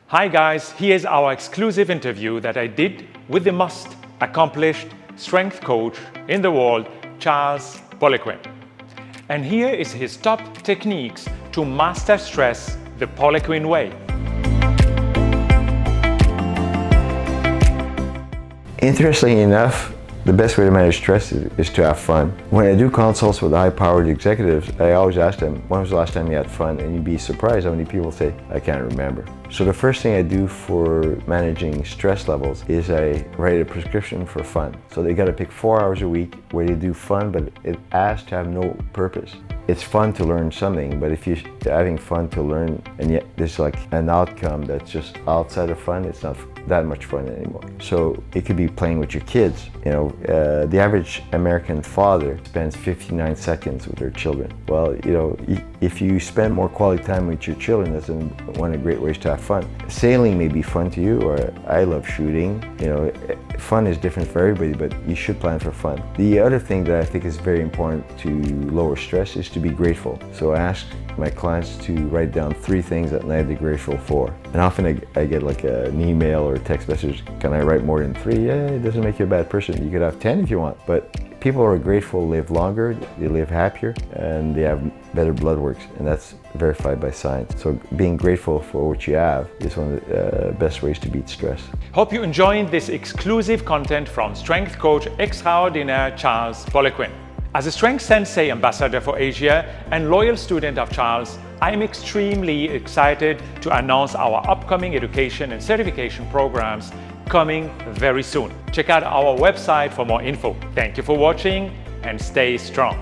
Hi guys, here's our exclusive interview that I did with the most accomplished strength coach in the world, Charles Poliquin. And here is his top techniques to master stress the Poliquin way. Interestingly enough, the best way to manage stress is to have fun. When I do consults with high-powered executives, I always ask them, when was the last time you had fun? And you'd be surprised how many people say, I can't remember. So the first thing I do for managing stress levels is I write a prescription for fun. So they gotta pick 4 hours a week where they do fun, but it has to have no purpose. It's fun to learn something, but if you're having fun to learn and yet there's like an outcome that's just outside of fun, it's not that much fun anymore. So it could be playing with your kids. The average American father spends 59 seconds with their children. Well, if you spend more quality time with your children, that's one of the great ways to have fun. Sailing may be fun to you, or I love shooting. Fun is different for everybody, but you should plan for fun. The other thing that I think is very important to lower stress is to be grateful. So I ask my clients to write down 3 things that night they're grateful for. And often I get like an email or a text message, can I write more than 3? Yeah, it doesn't make you a bad person. You could have 10 if you want, but people who are grateful live longer, they live happier, and they have better blood works, and that's verified by science. So being grateful for what you have is one of the best ways to beat stress. Hope you enjoyed this exclusive content from strength coach extraordinaire Charles Poliquin. As a Strength Sensei ambassador for Asia and loyal student of Charles, I am extremely excited to announce our upcoming education and certification programs coming very soon. Check out our website for more info. Thank you for watching and stay strong.